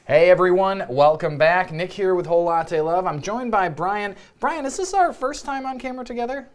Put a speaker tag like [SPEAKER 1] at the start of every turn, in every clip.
[SPEAKER 1] Hey everyone, welcome back. Nick here with Whole Latte Love. I'm joined by Brian. Brian, is this our first time on camera together?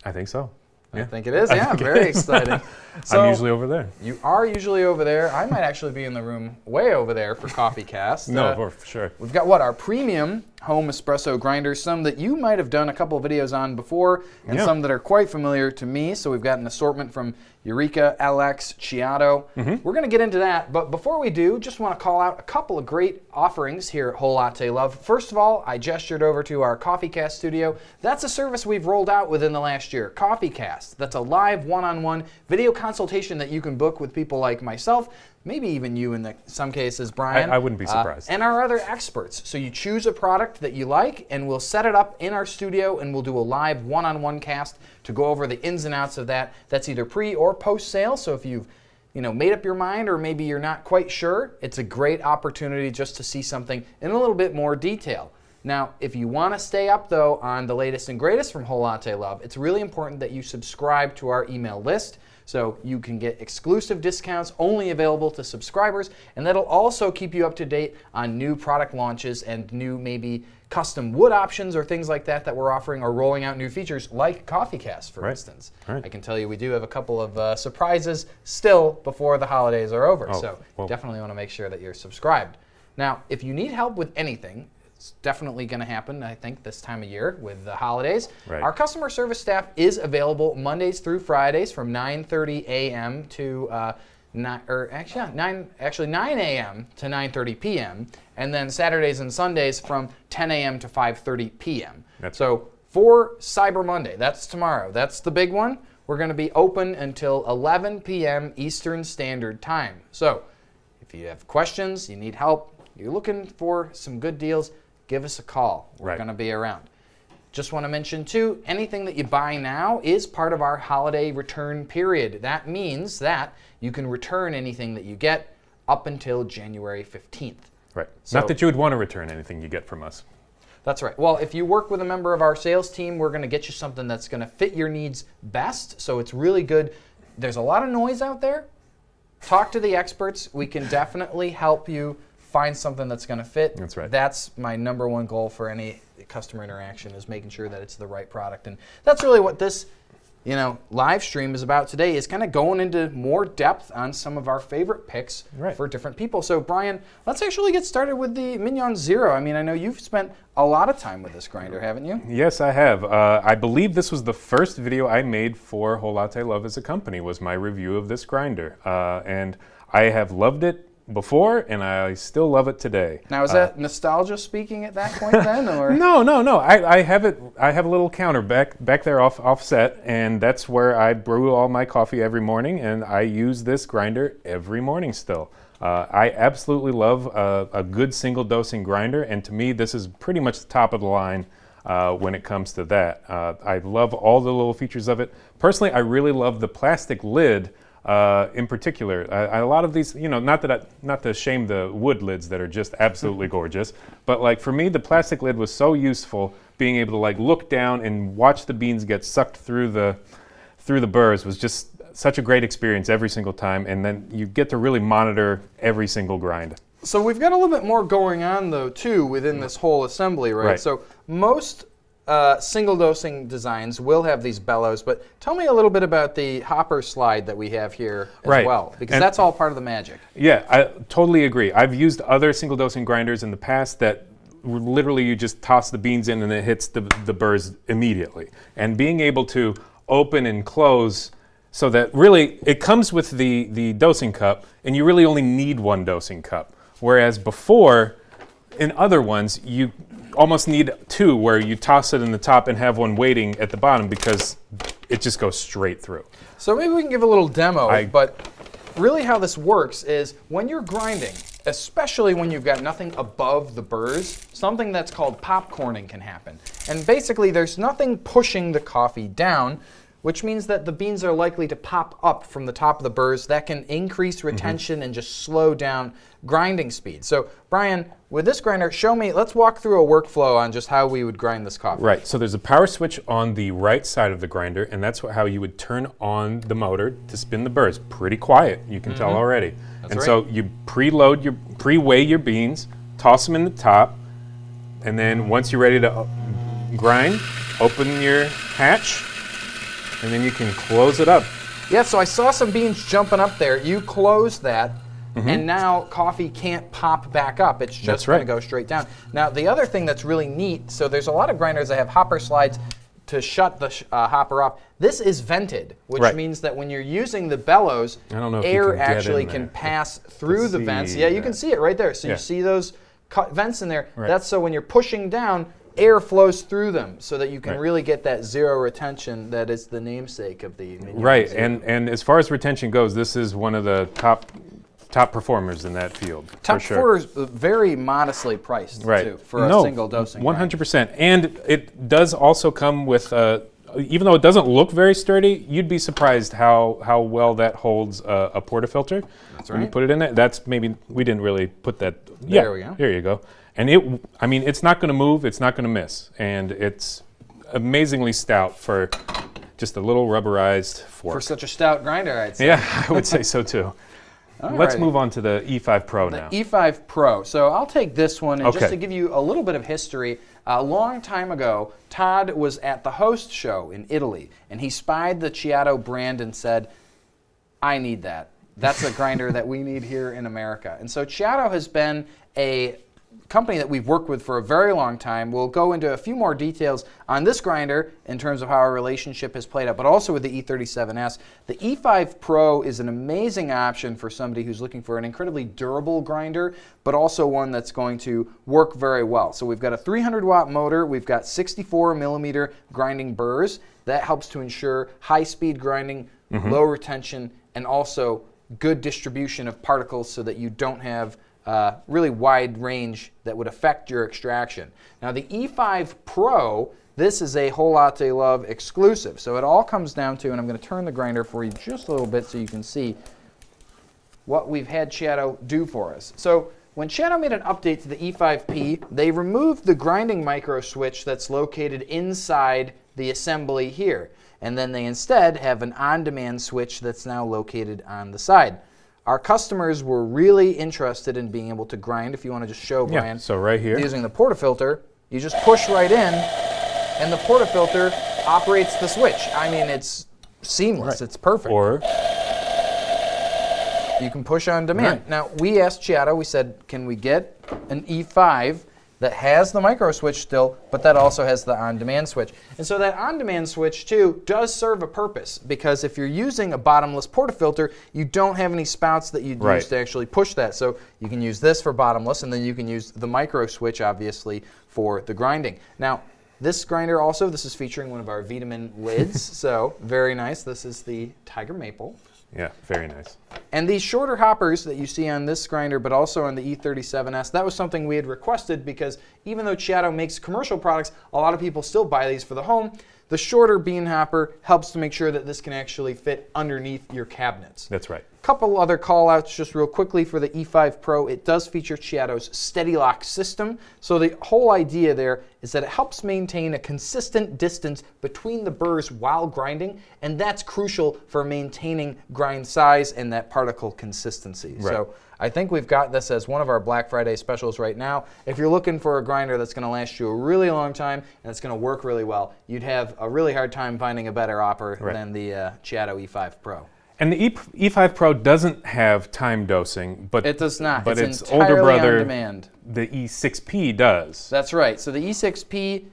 [SPEAKER 2] I think so.
[SPEAKER 1] I think it is, yeah, very exciting.
[SPEAKER 2] So, I'm usually over there.
[SPEAKER 1] You are usually over there. I might actually be in the room way over there for CoffeeCast.
[SPEAKER 2] No, for sure.
[SPEAKER 1] We've got our premium home espresso grinders, some that you might have done a couple of videos on before, and some that are quite familiar to me. So we've got an assortment from Eureka, LX, Ceado. We're going to get into that, but before we do, just want to call out a couple of great offerings here at Whole Latte Love. First of all, I gestured over to our CoffeeCast studio. That's a service we've rolled out within the last year, CoffeeCast. That's a live one-on-one video consultation that you can book with people like myself, maybe even you in some cases, Brian.
[SPEAKER 2] I wouldn't be surprised.
[SPEAKER 1] And our other experts. So you choose a product that you like, and we'll set it up in our studio, and we'll do a live one-on-one cast to go over the ins and outs of that. That's either pre or post-sale. So if you've made up your mind, or maybe you're not quite sure, it's a great opportunity just to see something in a little bit more detail. Now, if you want to stay up, though, on the latest and greatest from Whole Latte Love, it's really important that you subscribe to our email list so you can get exclusive discounts only available to subscribers, and that'll also keep you up to date on new product launches and new maybe custom wood options or things like that that we're offering, or rolling out new features like CoffeeCast, for instance. I can tell you we do have a couple of surprises still before the holidays are over, so definitely want to make sure that you're subscribed. Now, if you need help with anything, it's definitely going to happen, I think, this time of year with the holidays. Our customer service staff is available Mondays through Fridays from 9:30 a.m. to 9 a.m. to 9:30 p.m. and then Saturdays and Sundays from 10 a.m. to 5:30 p.m. So for Cyber Monday, that's tomorrow. That's the big one. We're going to be open until 11 p.m. Eastern Standard Time. So if you have questions, you need help, you're looking for some good deals, give us a call. We're going to be around. Just want to mention, too, anything that you buy now is part of our holiday return period. That means that you can return anything that you get up until January 15th.
[SPEAKER 2] So, not that you would want to return anything you get from us.
[SPEAKER 1] That's right. Well, if you work with a member of our sales team, we're going to get you something that's going to fit your needs best. So it's really good. There's a lot of noise out there. Talk to the experts. We can definitely help you find something that's going to fit.
[SPEAKER 2] That's right.
[SPEAKER 1] That's my number one goal for any customer interaction, is making sure that it's the right product. And that's really what this live stream is about today, is kind of going into more depth on some of our favorite picks for different people. So Brian, let's actually get started with the Mignon Zero. I mean, I know you've spent a lot of time with this grinder, haven't you?
[SPEAKER 2] Yes, I have. I believe this was the first video I made for Whole Latte Love as a company, was my review of this grinder. And I have loved it before, and I still love it today.
[SPEAKER 1] Now, is that nostalgia speaking at that point then, or?
[SPEAKER 2] No. I have it. I have a little counter back there offset, and that's where I brew all my coffee every morning, and I use this grinder every morning still. I absolutely love a good single dosing grinder, and to me, this is pretty much the top of the line when it comes to that. I love all the little features of it. Personally, I really love the plastic lid. In particular, a lot of these, not to shame the wood lids that are just absolutely gorgeous, but like for me, the plastic lid was so useful. Being able to like look down and watch the beans get sucked through the burrs was just such a great experience every single time, and then you get to really monitor every single grind.
[SPEAKER 1] So we've got a little bit more going on though too within this whole assembly, right? So most single dosing designs will have these bellows, but tell me a little bit about the hopper slide that we have here as well, because that's all part of the magic.
[SPEAKER 2] Yeah, I totally agree. I've used other single dosing grinders in the past that literally you just toss the beans in and it hits the burrs immediately. And being able to open and close so that really it comes with the dosing cup, and you really only need one dosing cup. Whereas before, in other ones, you almost need two, where you toss it in the top and have one waiting at the bottom, because it just goes straight through.
[SPEAKER 1] So maybe we can give a little demo, but really how this works is when you're grinding, especially when you've got nothing above the burrs, something that's called popcorning can happen. And basically there's nothing pushing the coffee down. which means that the beans are likely to pop up from the top of the burrs. That can increase retention and just slow down grinding speed. So Brian, with this grinder, let's walk through a workflow on just how we would grind this coffee.
[SPEAKER 2] Right, so there's a power switch on the right side of the grinder, and that's how you would turn on the motor to spin the burrs. Pretty quiet, you can tell already.
[SPEAKER 1] That's
[SPEAKER 2] and
[SPEAKER 1] right.
[SPEAKER 2] so you pre-weigh your beans, toss them in the top, and then once you're ready to grind, open your hatch, and then you can close it up.
[SPEAKER 1] Yeah, so I saw some beans jumping up there. You close that, and now coffee can't pop back up. It's just going to go straight down. Now, the other thing that's really neat, so there's a lot of grinders that have hopper slides to shut the hopper off. This is vented, which means that when you're using the bellows, air actually can pass through the vents. Yeah, you can see it right there. So you see those vents in there. That's so when you're pushing down, air flows through them so that you can really get that zero retention that is the namesake of the Mignon.
[SPEAKER 2] Right, and as far as retention goes, this is one of the top performers in that field.
[SPEAKER 1] Top
[SPEAKER 2] for sure.
[SPEAKER 1] Very modestly priced too, for a single dosing.
[SPEAKER 2] 100%. And it does also come with, even though it doesn't look very sturdy, you'd be surprised how well that holds a portafilter.
[SPEAKER 1] That's right.
[SPEAKER 2] When you put it in there, that's maybe, we didn't really put that.
[SPEAKER 1] There we go.
[SPEAKER 2] Here you go. And it's not going to move, it's not going to miss. And it's amazingly stout for just a little rubberized fork.
[SPEAKER 1] For such a stout grinder, I'd say.
[SPEAKER 2] Yeah, I would say so too. Let's move on to the E5 Pro now.
[SPEAKER 1] The E5 Pro. So I'll take this one, and just to give you a little bit of history, a long time ago, Todd was at the Host show in Italy, and he spied the Ceado brand and said, I need that. That's a grinder that we need here in America. And so Ceado has been a company that we've worked with for a very long time. We'll go into a few more details on this grinder in terms of how our relationship has played out, but also with the E37S. The E5 Pro is an amazing option for somebody who's looking for an incredibly durable grinder, but also one that's going to work very well. So we've got a 300-watt motor, we've got 64-millimeter grinding burrs. That helps to ensure high-speed grinding, low retention, and also good distribution of particles so that you don't have really wide range that would affect your extraction. Now the E5 Pro, this is a Whole Latte Love exclusive. So it all comes down to, and I'm going to turn the grinder for you just a little bit so you can see what we've had Ceado do for us. So when Ceado made an update to the E5P, they removed the grinding micro switch that's located inside the assembly here. And then they instead have an on-demand switch that's now located on the side. Our customers were really interested in being able to grind. If you want to just show, Brian,
[SPEAKER 2] so right here,
[SPEAKER 1] using the portafilter, you just push right in, and the portafilter operates the switch. I mean, it's seamless. It's perfect.
[SPEAKER 2] Or
[SPEAKER 1] you can push on demand. Now, we asked Ceado, we said, can we get an E5 that has the micro switch still, but that also has the on-demand switch. And so that on-demand switch, too, does serve a purpose, because if you're using a bottomless portafilter, you don't have any spouts that you'd use to actually push that. So you can use this for bottomless, and then you can use the micro switch, obviously, for the grinding. Now, this grinder also, this is featuring one of our Vitamin lids, so very nice. This is the Tiger Maple.
[SPEAKER 2] Yeah, very nice.
[SPEAKER 1] And these shorter hoppers that you see on this grinder, but also on the E37S, that was something we had requested because even though Ceado makes commercial products, a lot of people still buy these for the home. The shorter bean hopper helps to make sure that this can actually fit underneath your cabinets.
[SPEAKER 2] That's right.
[SPEAKER 1] Couple other call-outs just real quickly for the E5 Pro. It does feature Ceado's Steady Lock system. So the whole idea there is that it helps maintain a consistent distance between the burrs while grinding, and that's crucial for maintaining grind size and that particle consistency.
[SPEAKER 2] Right.
[SPEAKER 1] So I think we've got this as one of our Black Friday specials right now. If you're looking for a grinder that's going to last you a really long time and it's going to work really well, you'd have a really hard time finding a better hopper than the Ceado E5 Pro.
[SPEAKER 2] And the E5 Pro doesn't have time dosing, but
[SPEAKER 1] it does not.
[SPEAKER 2] But
[SPEAKER 1] it's
[SPEAKER 2] its older brother,
[SPEAKER 1] on demand.
[SPEAKER 2] the E6P, does.
[SPEAKER 1] That's right. So the E6P,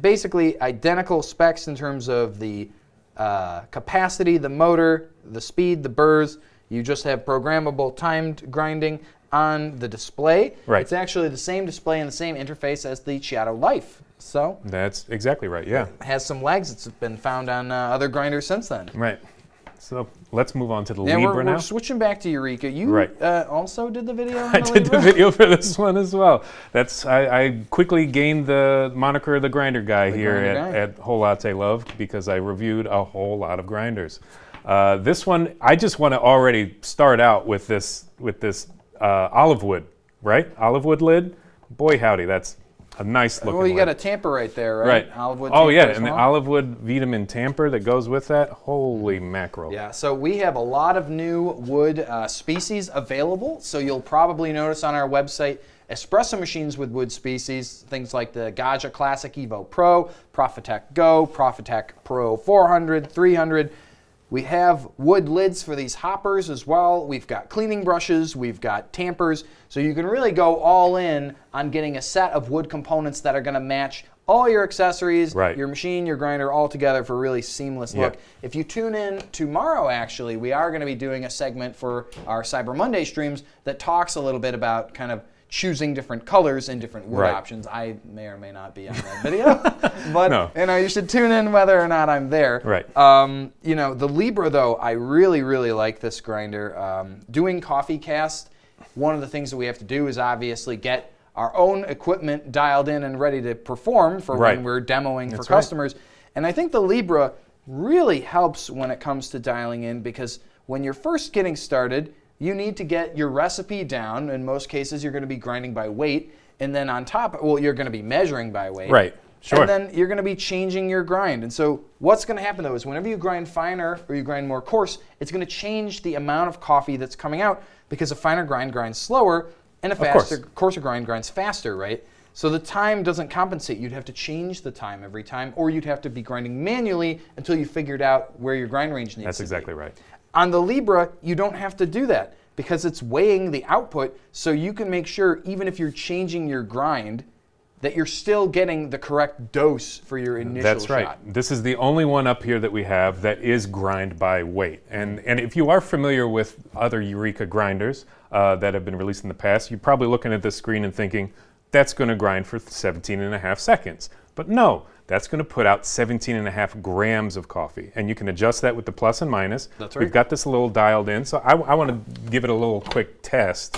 [SPEAKER 1] basically identical specs in terms of the capacity, the motor, the speed, the burrs. You just have programmable timed grinding on the display.
[SPEAKER 2] Right.
[SPEAKER 1] It's actually the same display and the same interface as the Ceado Life. So
[SPEAKER 2] that's exactly right. Yeah.
[SPEAKER 1] It has some legs. It's been found on other grinders since then.
[SPEAKER 2] Right. So let's move on to the
[SPEAKER 1] Yeah,
[SPEAKER 2] Libra now.
[SPEAKER 1] we're switching back to Eureka. You
[SPEAKER 2] Right.
[SPEAKER 1] Also did the video on
[SPEAKER 2] I
[SPEAKER 1] the
[SPEAKER 2] did
[SPEAKER 1] Libra?
[SPEAKER 2] the video for this one as well. I quickly gained the moniker of the grinder guy here at Whole Latte Love because I reviewed a whole lot of grinders. This one, I just want to already start out with this olive wood, right? Olive wood lid. Boy, howdy, that's a nice looking.
[SPEAKER 1] Well, you
[SPEAKER 2] lid.
[SPEAKER 1] got a tamper right there, right?
[SPEAKER 2] Right.
[SPEAKER 1] Olive wood.
[SPEAKER 2] Oh yeah,
[SPEAKER 1] as
[SPEAKER 2] and
[SPEAKER 1] well.
[SPEAKER 2] the olive wood vitamin tamper that goes with that. Holy mackerel!
[SPEAKER 1] Yeah, so we have a lot of new wood species available. So you'll probably notice on our website espresso machines with wood species, things like the Gaja Classic Evo Pro, Profitec Go, Profitec Pro 400, 300. We have wood lids for these hoppers as well. We've got cleaning brushes, we've got tampers. So you can really go all in on getting a set of wood components that are going to match all your accessories, your machine, your grinder, all together for a really seamless look. If you tune in tomorrow, actually, we are going to be doing a segment for our Cyber Monday streams that talks a little bit about kind of choosing different colors and different wood options. I may or may not be on that video, but you should tune in whether or not I'm there.
[SPEAKER 2] Right.
[SPEAKER 1] The Libra, though, I really, really like this grinder. Doing CoffeeCast, one of the things that we have to do is obviously get our own equipment dialed in and ready to perform for when we're demoing for customers. And I think the Libra really helps when it comes to dialing in, because when you're first getting started, you need to get your recipe down. In most cases, you're going to be grinding by weight. And then on top, you're going to be measuring by weight.
[SPEAKER 2] Right, sure.
[SPEAKER 1] And then you're going to be changing your grind. And so what's going to happen, though, is whenever you grind finer or you grind more coarse, it's going to change the amount of coffee that's coming out, because a finer grind grinds slower and a coarser grind grinds faster, right? So the time doesn't compensate. You'd have to change the time every time, or you'd have to be grinding manually until you figured out where your grind range needs to be.
[SPEAKER 2] That's exactly right.
[SPEAKER 1] On the Libra, you don't have to do that because it's weighing the output, so you can make sure, even if you're changing your grind, that you're still getting the correct dose for your initial shot.
[SPEAKER 2] That's right. This is the only one up here that we have that is grind by weight. And if you are familiar with other Eureka grinders that have been released in the past, you're probably looking at this screen and thinking, that's going to grind for 17.5 seconds. But no, that's going to put out 17.5 grams of coffee. And you can adjust that with the plus and minus.
[SPEAKER 1] That's right.
[SPEAKER 2] We've got this a little dialed in, so I want to give it a little quick test.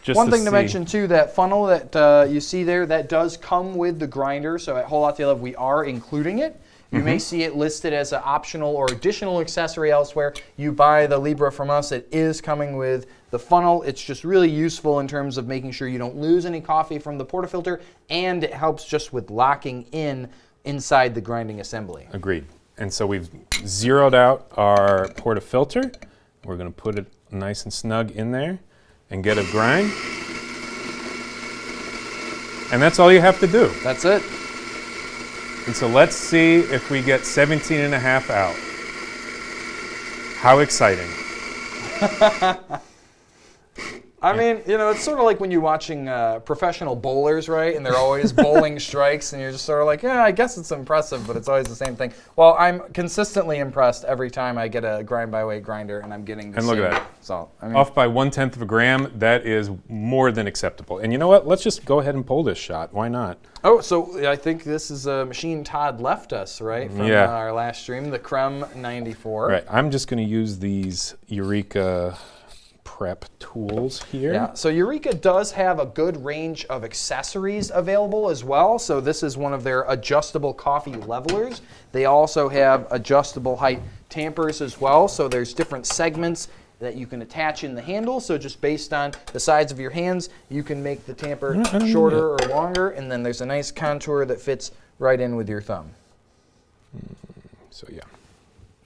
[SPEAKER 1] One thing to mention too, that funnel that you see there, that does come with the grinder. So at Whole Latte Love, we are including it. You may see it listed as an optional or additional accessory elsewhere. You buy the Libra from us, it is coming with the funnel. It's just really useful in terms of making sure you don't lose any coffee from the portafilter, and it helps just with locking inside the grinding assembly.
[SPEAKER 2] Agreed. And so we've zeroed out our portafilter. We're going to put it nice and snug in there and get a grind. And that's all you have to do.
[SPEAKER 1] That's it.
[SPEAKER 2] And so let's see if we get 17.5 out. How exciting.
[SPEAKER 1] I mean, it's sort of like when you're watching professional bowlers, right? And they're always bowling strikes, and you're just sort of like, yeah, I guess it's impressive, but it's always the same thing. Well, I'm consistently impressed every time I get a grind by weight grinder, and I'm getting the same
[SPEAKER 2] look at that.
[SPEAKER 1] result.
[SPEAKER 2] Off by 1/10 of a gram, that is more than acceptable. And you know what? Let's just go ahead and pull this shot. Why not?
[SPEAKER 1] Oh, so I think this is a machine Todd left us, right? From our last stream, the Creme 94.
[SPEAKER 2] Right. I'm just going to use these Eureka prep tools here.
[SPEAKER 1] Yeah, so Eureka does have a good range of accessories available as well. So this is one of their adjustable coffee levelers. They also have adjustable height tampers as well. So there's different segments that you can attach in the handle. So just based on the size of your hands, you can make the tamper shorter or longer. And then there's a nice contour that fits right in with your thumb.
[SPEAKER 2] So yeah.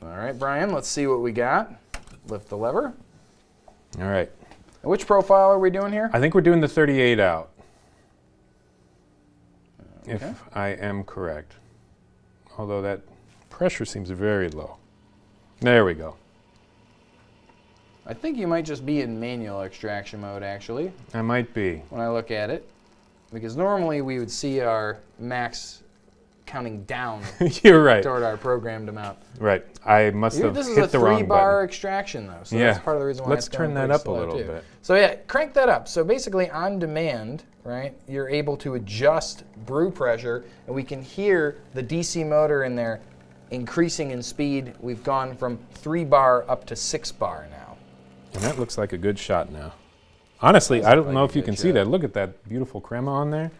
[SPEAKER 1] All right, Brian, let's see what we got. Lift the lever.
[SPEAKER 2] All right.
[SPEAKER 1] Which profile are we doing here?
[SPEAKER 2] I think we're doing the 38 out.
[SPEAKER 1] Okay.
[SPEAKER 2] If I am correct. Although that pressure seems very low. There we go.
[SPEAKER 1] I think you might just be in manual extraction mode, actually.
[SPEAKER 2] I might be.
[SPEAKER 1] When I look at it. Because normally we would see our max counting down
[SPEAKER 2] You're right.
[SPEAKER 1] toward our programmed amount.
[SPEAKER 2] Right. I must have
[SPEAKER 1] This is
[SPEAKER 2] hit the
[SPEAKER 1] a
[SPEAKER 2] wrong button.
[SPEAKER 1] 3-bar extraction, though. So that's part of the reason why
[SPEAKER 2] Let's
[SPEAKER 1] it's going
[SPEAKER 2] turn that
[SPEAKER 1] pretty
[SPEAKER 2] up a
[SPEAKER 1] slow,
[SPEAKER 2] little
[SPEAKER 1] too.
[SPEAKER 2] bit.
[SPEAKER 1] So yeah, crank that up. So basically on demand, right, you're able to adjust brew pressure, and we can hear the DC motor in there increasing in speed. We've gone from 3 bar up to 6 bar now.
[SPEAKER 2] And that looks like a good shot now. Honestly, I don't know if you can see that. Look at that beautiful crema on there.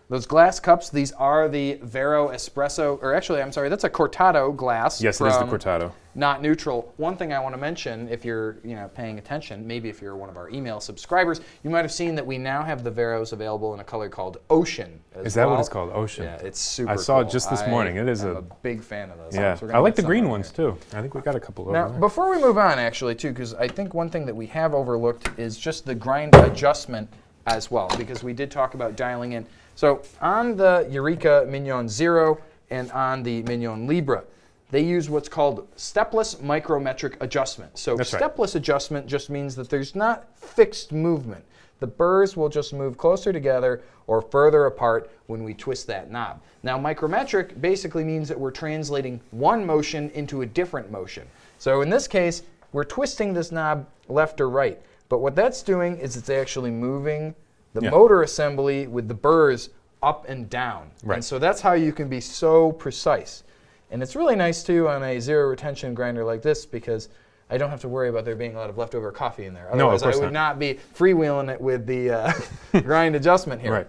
[SPEAKER 1] Those glass cups, these are the Vero Espresso, or actually, I'm sorry, that's a Cortado glass.
[SPEAKER 2] Yes, it is the Cortado.
[SPEAKER 1] Not neutral. One thing I want to mention, if you're paying attention, maybe if you're one of our email subscribers, you might have seen that we now have the Veros available in a color called Ocean.
[SPEAKER 2] Is that what it's called, Ocean?
[SPEAKER 1] Yeah, it's super
[SPEAKER 2] I saw
[SPEAKER 1] cool.
[SPEAKER 2] it just this morning. It is
[SPEAKER 1] I'm a big fan of those.
[SPEAKER 2] Yeah,
[SPEAKER 1] So
[SPEAKER 2] I like the green ones too. I think we got a couple of them.
[SPEAKER 1] Now, before we move on, actually, too, because I think one thing that we have overlooked is just the grind adjustment as well, because we did talk about dialing in. So on the Eureka Mignon Zero and on the Mignon Libra, they use what's called stepless micrometric adjustment. So stepless adjustment just means that there's not fixed movement. The burrs will just move closer together or further apart when we twist that knob. Now, micrometric basically means that we're translating one motion into a different motion. So in this case, we're twisting this knob left or right. But what that's doing is it's actually moving the motor assembly with the burrs up and down.
[SPEAKER 2] Right.
[SPEAKER 1] And so that's how you can be so precise. And it's really nice, too, on a zero retention grinder like this, because I don't have to worry about there being a lot of leftover coffee in there. Otherwise, I would not be freewheeling it with the grind adjustment here.
[SPEAKER 2] Right.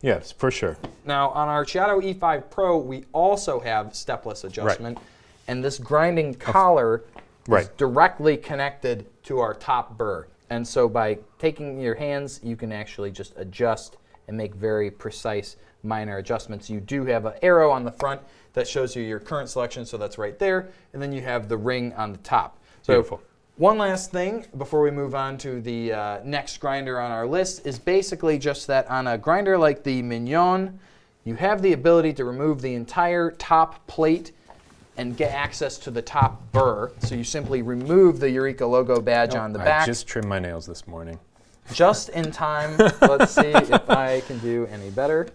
[SPEAKER 2] Yes, for sure.
[SPEAKER 1] Now, on our Ceado E5 Pro, we also have stepless adjustment.
[SPEAKER 2] Right.
[SPEAKER 1] And this grinding collar is directly connected to our top burr. And so by taking your hands, you can actually just adjust and make very precise minor adjustments. You do have an arrow on the front that shows you your current selection, so that's right there. And then you have the ring on the top. So
[SPEAKER 2] beautiful.
[SPEAKER 1] One last thing before we move on to the next grinder on our list is basically just that on a grinder like the Mignon, you have the ability to remove the entire top plate and get access to the top burr. So you simply remove the Eureka logo badge on the back.
[SPEAKER 2] I just trimmed my nails this morning.
[SPEAKER 1] Just in time. Let's see if I can do any better.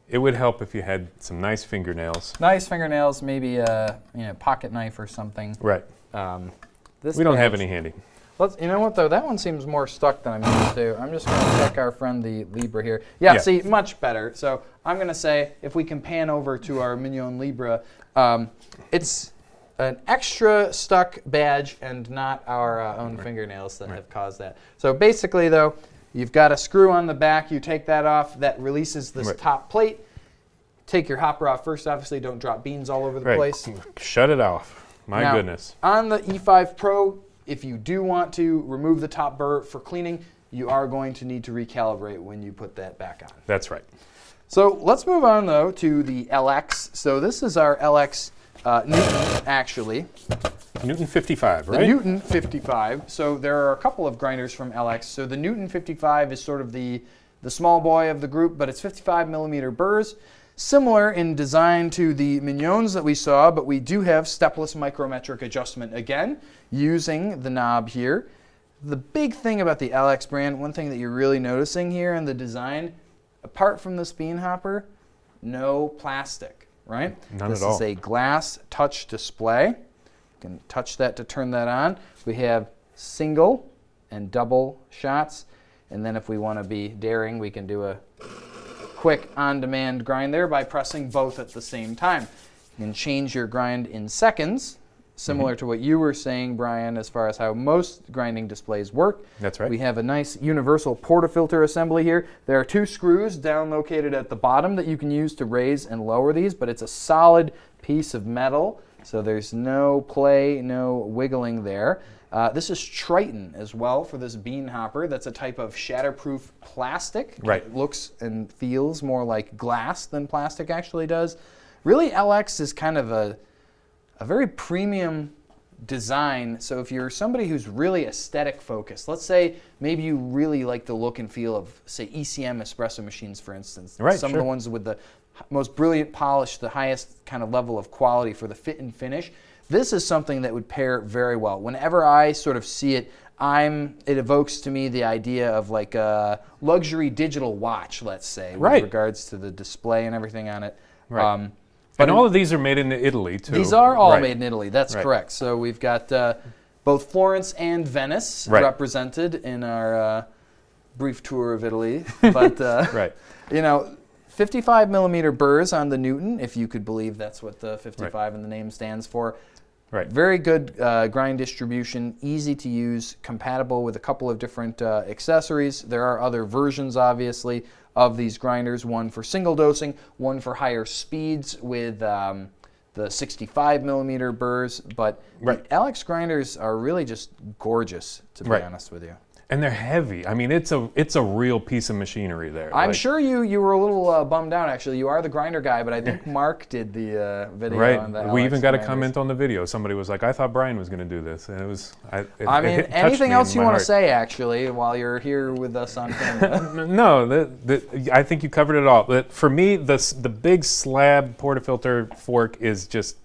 [SPEAKER 2] It would help if you had some nice fingernails.
[SPEAKER 1] Nice fingernails, maybe a pocket knife or something.
[SPEAKER 2] Right.
[SPEAKER 1] This
[SPEAKER 2] we don't have any handy.
[SPEAKER 1] You know what, though? That one seems more stuck than I'm used to. I'm just going to check our friend the Libra here. Yeah, see, much better. So I'm going to say, if we can pan over to our Mignon Libra, it's an extra stuck badge and not our own fingernails that have caused that. So basically, though, you've got a screw on the back. You take that off. That releases this top plate. Take your hopper off first. Obviously, don't drop beans all over the place.
[SPEAKER 2] Shut it off. My goodness.
[SPEAKER 1] On the E5 Pro, if you do want to remove the top burr for cleaning, you are going to need to recalibrate when you put that back on.
[SPEAKER 2] That's right.
[SPEAKER 1] So let's move on, though, to the LX. So this is our LX Newton, actually.
[SPEAKER 2] Newton 55, right?
[SPEAKER 1] The Newton 55. So there are a couple of grinders from LX. So the Newton 55 is sort of the small boy of the group, but it's 55 millimeter burrs. Similar in design to the Mignons that we saw, but we do have stepless micrometric adjustment again, using the knob here. The big thing about the LX brand, one thing that you're really noticing here in the design, apart from this bean hopper, no plastic, right?
[SPEAKER 2] None at all.
[SPEAKER 1] This is a glass touch display. You can touch that to turn that on. We have single and double shots, and then if we want to be daring, we can do a quick on-demand grind there by pressing both at the same time. You can change your grind in seconds, similar to what you were saying, Brian, as far as how most grinding displays work.
[SPEAKER 2] That's right.
[SPEAKER 1] We have a nice universal portafilter assembly here. There are 2 screws down located at the bottom that you can use to raise and lower these, but it's a solid piece of metal, so there's no play, no wiggling there. This is Triton as well for this bean hopper. That's a type of shatterproof plastic.
[SPEAKER 2] Right.
[SPEAKER 1] It looks and feels more like glass than plastic actually does. Really, LX is kind of a very premium design. So if you're somebody who's really aesthetic focused, let's say maybe you really like the look and feel of, say, ECM espresso machines, for instance.
[SPEAKER 2] Right,
[SPEAKER 1] Some of the ones with the most brilliant polish, the highest kind of level of quality for the fit and finish. This is something that would pair very well. Whenever I sort of see it, it evokes to me the idea of like a luxury digital watch, let's say, with regards to the display and everything on it.
[SPEAKER 2] Right. And all of these are made in Italy, too.
[SPEAKER 1] These are all made in Italy. That's correct. So we've got both Florence and Venice represented in our brief tour of Italy. But, you know, 55 millimeter burrs on the Newton, if you could believe that's what the 55 in the name stands for.
[SPEAKER 2] Right.
[SPEAKER 1] Very good grind distribution, easy to use, compatible with a couple of different accessories. There are other versions, obviously, of these grinders, one for single dosing, one for higher speeds with the 65 millimeter burrs, but the Alex grinders are really just gorgeous, to be honest with you.
[SPEAKER 2] And they're heavy. I mean, it's a real piece of machinery there.
[SPEAKER 1] I'm sure you were a little bummed out, actually. You are the grinder guy, but I think Mark did the video on the Alex
[SPEAKER 2] We even got
[SPEAKER 1] grinders.
[SPEAKER 2] a comment on the video. Somebody was like, I thought Brian was going to do this. And it was,
[SPEAKER 1] I mean, anything else you want to say, actually, while you're here with us on camera?
[SPEAKER 2] No, I think you covered it all. But for me, the big slab portafilter fork is just,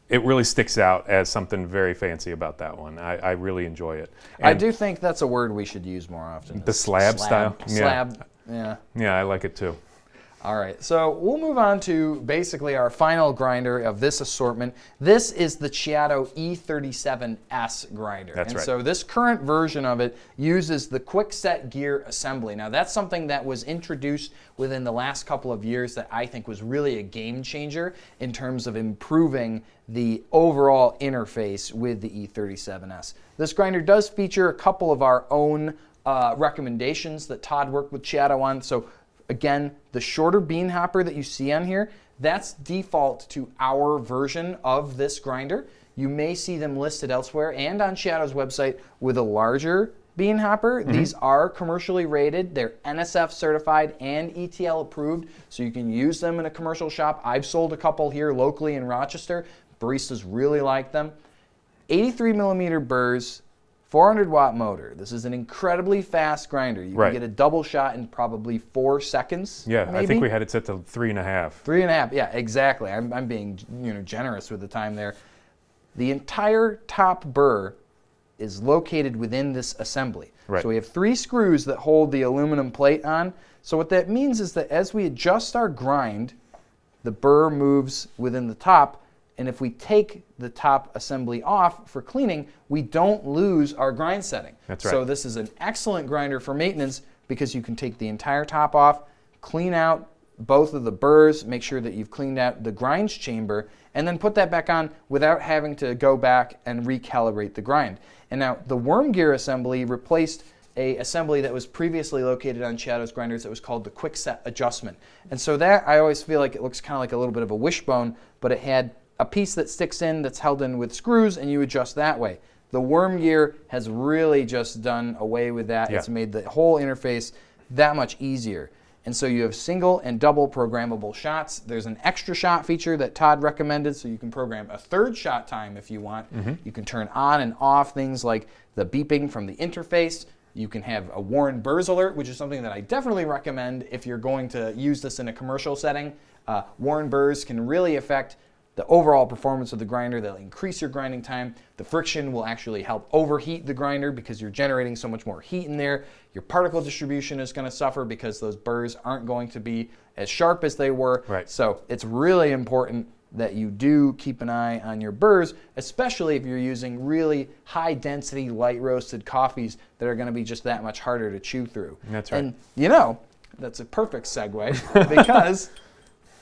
[SPEAKER 2] it really sticks out as something very fancy about that one. I really enjoy it. And
[SPEAKER 1] I do think that's a word we should use more often.
[SPEAKER 2] The slab style?
[SPEAKER 1] Slab, yeah.
[SPEAKER 2] Yeah, I like it too.
[SPEAKER 1] All right, so we'll move on to basically our final grinder of this assortment. This is the Ceado E37S grinder.
[SPEAKER 2] That's right.
[SPEAKER 1] So this current version of it uses the quick set gear assembly. Now that's something that was introduced within the last couple of years that I think was really a game changer in terms of improving the overall interface with the E37S. This grinder does feature a couple of our own recommendations that Todd worked with Ceado on. So again, the shorter bean hopper that you see on here, that's default to our version of this grinder. You may see them listed elsewhere and on Ceado's website with a larger bean hopper. These are commercially rated. They're NSF certified and ETL approved, so you can use them in a commercial shop. I've sold a couple here locally in Rochester. Baristas really like them. 83 millimeter burrs, 400 watt motor. This is an incredibly fast grinder. You can get a double shot in probably 4 seconds.
[SPEAKER 2] Yeah,
[SPEAKER 1] maybe.
[SPEAKER 2] I think we had it set to 3.5.
[SPEAKER 1] 3.5, yeah, exactly. I'm being generous with the time there. The entire top burr is located within this assembly. So we have 3 screws that hold the aluminum plate on. So what that means is that as we adjust our grind, the burr moves within the top. And if we take the top assembly off for cleaning, we don't lose our grind setting.
[SPEAKER 2] That's right.
[SPEAKER 1] So this is an excellent grinder for maintenance because you can take the entire top off, clean out both of the burrs, make sure that you've cleaned out the grinds chamber, and then put that back on without having to go back and recalibrate the grind. And now the worm gear assembly replaced a assembly that was previously located on Ceado's grinders that was called the quick set adjustment. And so that, I always feel like it looks kind of like a little bit of a wishbone, but it had a piece that sticks in that's held in with screws and you adjust that way. The worm gear has really just done away with that. It's made the whole interface that much easier. And so you have single and double programmable shots. There's an extra shot feature that Todd recommended, so you can program a 3rd shot time if you want. You can turn on and off things like the beeping from the interface. You can have a Warren burrs alert, which is something that I definitely recommend if you're going to use this in a commercial setting. Warren burrs can really affect the overall performance of the grinder. They'll increase your grinding time. The friction will actually help overheat the grinder because you're generating so much more heat in there. Your particle distribution is going to suffer because those burrs aren't going to be as sharp as they were. So it's really important that you do keep an eye on your burrs, especially if you're using really high density, light roasted coffees that are going to be just that much harder to chew through.
[SPEAKER 2] That's right.
[SPEAKER 1] And that's a perfect segue because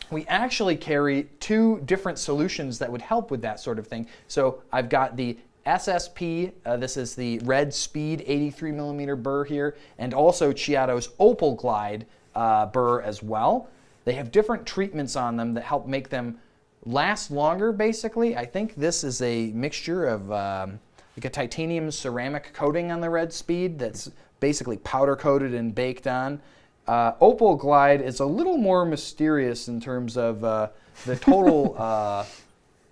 [SPEAKER 1] we actually carry 2 different solutions that would help with that sort of thing. So I've got the SSP, this is the Red Speed 83 millimeter burr here, and also Ceado's Opal Glide burr as well. They have different treatments on them that help make them last longer, basically. I think this is a mixture of like a titanium ceramic coating on the Red Speed that's basically powder coated and baked on. Opal Glide is a little more mysterious in terms of the total,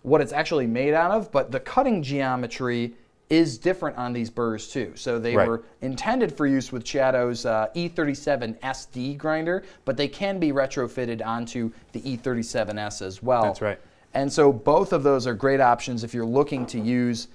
[SPEAKER 1] what it's actually made out of, but the cutting geometry is different on these burrs too. So they were intended for use with Ceado's E37SD grinder, but they can be retrofitted onto the E37S as well.
[SPEAKER 2] That's right.
[SPEAKER 1] And so both of those are great options if you're looking to use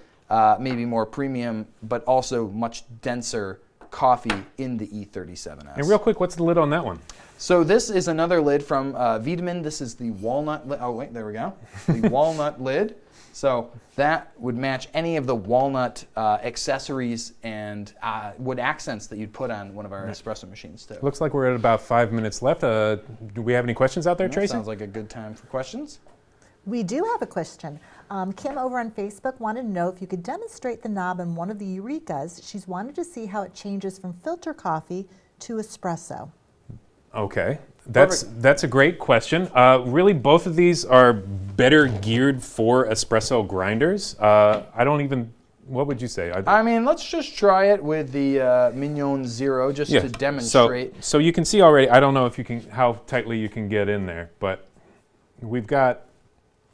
[SPEAKER 1] maybe more premium, but also much denser coffee in the E37S.
[SPEAKER 2] And real quick, what's the lid on that one?
[SPEAKER 1] So this is another lid from Wiedemann. This is the walnut lid. Oh wait, there we go. The walnut lid. So that would match any of the walnut accessories and wood accents that you'd put on one of our espresso machines too.
[SPEAKER 2] Looks like we're at about 5 minutes left. Do we have any questions out there, Tracy?
[SPEAKER 1] Sounds like a good time for questions.
[SPEAKER 3] We do have a question. Kim over on Facebook wanted to know if you could demonstrate the knob on one of the Eurekas. She's wanted to see how it changes from filter coffee to espresso.
[SPEAKER 2] Okay, that's a great question. Really, both of these are better geared for espresso grinders. I don't even. What would you say?
[SPEAKER 1] I mean, let's just try it with the Mignon Zero just to demonstrate.
[SPEAKER 2] So you can see already. I don't know if you can how tightly you can get in there, but we've got.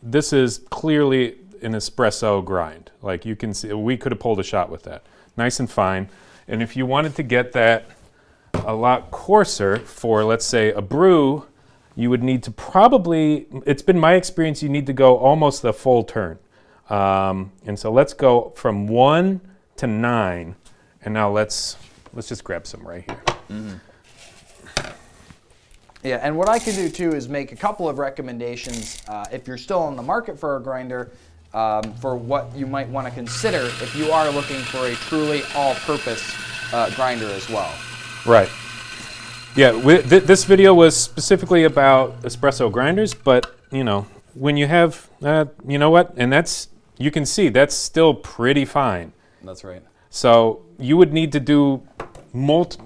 [SPEAKER 2] This is clearly an espresso grind. Like you can see, we could have pulled a shot with that. Nice and fine. And if you wanted to get that a lot coarser for, let's say, a brew, you would need to probably, it's been my experience, you need to go almost a full turn. And so let's go from 1 to 9. And now let's just grab some right here.
[SPEAKER 1] Mm-hmm. Yeah, and what I can do too is make a couple of recommendations if you're still on the market for a grinder for what you might want to consider if you are looking for a truly all-purpose grinder as well.
[SPEAKER 2] Right. Yeah, this video was specifically about espresso grinders, but you know, when you have, you know what, and you can see that's still pretty fine.
[SPEAKER 1] That's right.
[SPEAKER 2] So you would need to do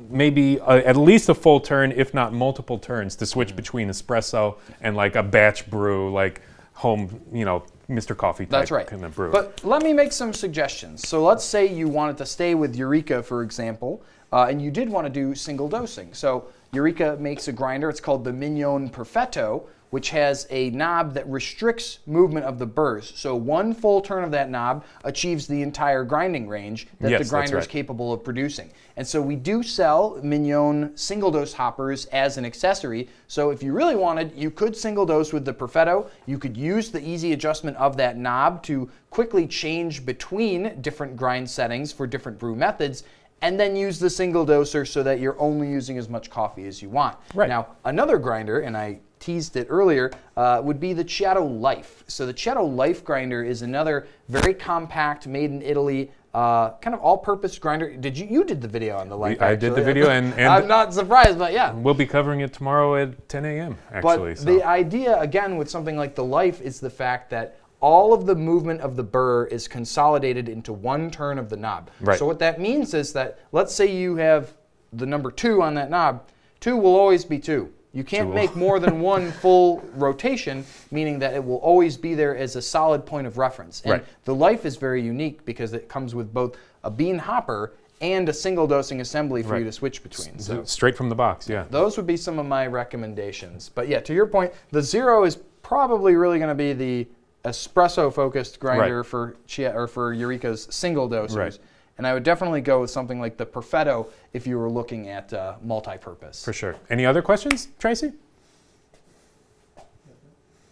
[SPEAKER 2] maybe at least a full turn, if not multiple turns, to switch between espresso and like a batch brew, like home, you know, Mr. Coffee type kind of brew.
[SPEAKER 1] But let me make some suggestions. So let's say you wanted to stay with Eureka, for example, and you did want to do single dosing. So Eureka makes a grinder. It's called the Mignon Perfetto, which has a knob that restricts movement of the burrs. So one full turn of that knob achieves the entire grinding range that the grinder is capable of producing. And so we do sell Mignon single dose hoppers as an accessory. So if you really wanted, you could single dose with the Perfetto. You could use the easy adjustment of that knob to quickly change between different grind settings for different brew methods, and then use the single doser so that you're only using as much coffee as you want.
[SPEAKER 2] Right.
[SPEAKER 1] Now, another grinder, and I teased it earlier, would be the Ceado Life. So the Ceado Life grinder is another very compact, made in Italy, kind of all-purpose grinder. You did the video on the Life,
[SPEAKER 2] I did the video, and
[SPEAKER 1] I'm not surprised, but yeah.
[SPEAKER 2] We'll be covering it tomorrow at 10 a.m., actually.
[SPEAKER 1] But the idea, again, with something like the Life is the fact that all of the movement of the burr is consolidated into one turn of the knob.
[SPEAKER 2] Right.
[SPEAKER 1] So what that means is that, let's say you have the number 2 on that knob, 2 will always be 2. You can't make more than one full rotation, meaning that it will always be there as a solid point of reference. And the Life is very unique because it comes with both a bean hopper and a single dosing assembly for you to switch between. So
[SPEAKER 2] straight from the box, yeah.
[SPEAKER 1] Those would be some of my recommendations. But yeah, to your point, the Zero is probably really going to be the espresso-focused grinder for Eureka's single dosers.
[SPEAKER 2] Right.
[SPEAKER 1] And I would definitely go with something like the Perfetto if you were looking at multi-purpose.
[SPEAKER 2] For sure. Any other questions, Tracy?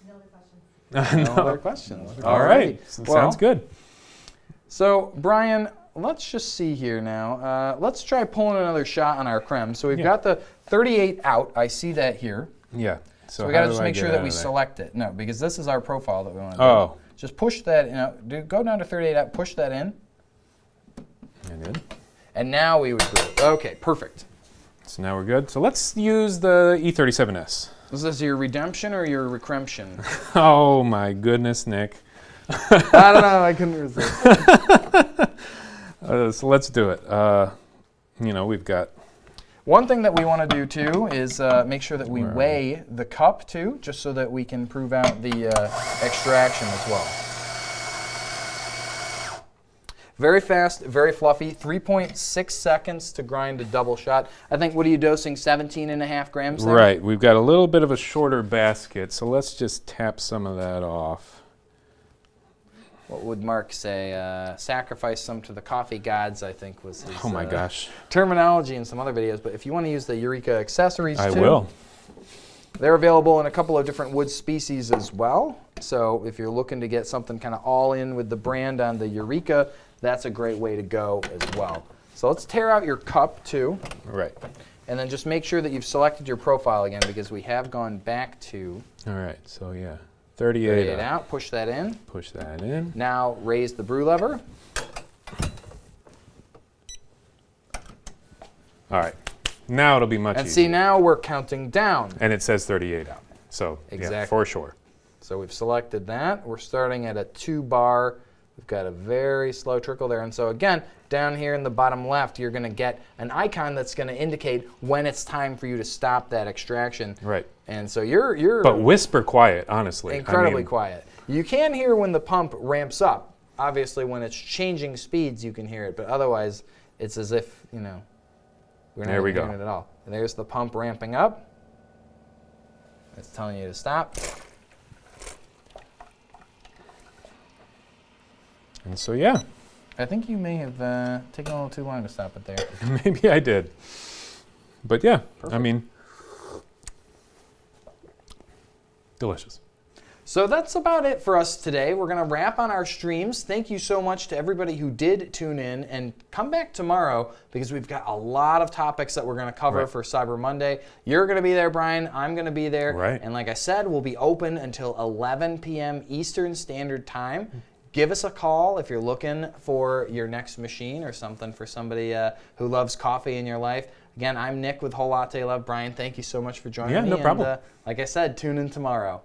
[SPEAKER 3] No other questions.
[SPEAKER 1] No other questions.
[SPEAKER 2] All right. Sounds good.
[SPEAKER 1] So, Brian, let's just see here now. Let's try pulling another shot on our creme. So we've got the 38 out. I see that here.
[SPEAKER 2] Yeah.
[SPEAKER 1] So we got to just make sure that we select it. No, because this is our profile that we want to do.
[SPEAKER 2] Oh.
[SPEAKER 1] Just push that, go down to 38 out, push that in.
[SPEAKER 2] I did.
[SPEAKER 1] And now we would brew it. Okay, perfect.
[SPEAKER 2] So now we're good. So let's use the E37S.
[SPEAKER 1] Is this your redemption or your recremption?
[SPEAKER 2] Oh my goodness, Nick.
[SPEAKER 1] I don't know, I couldn't resist.
[SPEAKER 2] So let's do it. We've got...
[SPEAKER 1] One thing that we want to do too is make sure that we weigh the cup too, just so that we can prove out the extraction as well. Very fast, very fluffy, 3.6 seconds to grind a double shot. I think, what are you dosing, 17.5 grams there?
[SPEAKER 2] Right, we've got a little bit of a shorter basket, so let's just tap some of that off.
[SPEAKER 1] What would Mark say? Sacrifice some to the coffee gods, I think was his
[SPEAKER 2] Oh my gosh.
[SPEAKER 1] terminology in some other videos. But if you want to use the Eureka accessories
[SPEAKER 2] I
[SPEAKER 1] too,
[SPEAKER 2] will.
[SPEAKER 1] They're available in a couple of different wood species as well. So if you're looking to get something kind of all in with the brand on the Eureka, that's a great way to go as well. So let's tear out your cup too.
[SPEAKER 2] Right.
[SPEAKER 1] And then just make sure that you've selected your profile again, because we have gone back to...
[SPEAKER 2] All right, so yeah. 38
[SPEAKER 1] out. Push that in.
[SPEAKER 2] Push that in.
[SPEAKER 1] Now raise the brew lever.
[SPEAKER 2] All right. Now it'll be much
[SPEAKER 1] And
[SPEAKER 2] easier.
[SPEAKER 1] see, now we're counting down.
[SPEAKER 2] And it says 38 out. So,
[SPEAKER 1] Exactly.
[SPEAKER 2] yeah, for sure.
[SPEAKER 1] So we've selected that. We're starting at a 2 bar. We've got a very slow trickle there. And so again, down here in the bottom left, you're going to get an icon that's going to indicate when it's time for you to stop that extraction.
[SPEAKER 2] Right.
[SPEAKER 1] And so you're
[SPEAKER 2] But whisper quiet, honestly.
[SPEAKER 1] incredibly quiet. You can hear when the pump ramps up. Obviously, when it's changing speeds, you can hear it. But otherwise, it's as if, we're not
[SPEAKER 2] There we
[SPEAKER 1] hearing
[SPEAKER 2] go.
[SPEAKER 1] it at all. And there's the pump ramping up. It's telling you to stop.
[SPEAKER 2] And so, yeah,
[SPEAKER 1] I think you may have taken a little too long to stop it there.
[SPEAKER 2] maybe I did. But yeah, I mean, delicious.
[SPEAKER 1] So that's about it for us today. We're going to wrap on our streams. Thank you so much to everybody who did tune in, and come back tomorrow because we've got a lot of topics that we're going to cover
[SPEAKER 2] Right.
[SPEAKER 1] for Cyber Monday. You're going to be there, Brian. I'm going to be there.
[SPEAKER 2] Right.
[SPEAKER 1] And like I said, we'll be open until 11 p.m. Eastern Standard Time. Give us a call if you're looking for your next machine or something for somebody who loves coffee in your life. Again, I'm Nick with Whole Latte Love. Brian, thank you so much for joining me.
[SPEAKER 2] Yeah, no problem.
[SPEAKER 1] And, like I said, tune in tomorrow.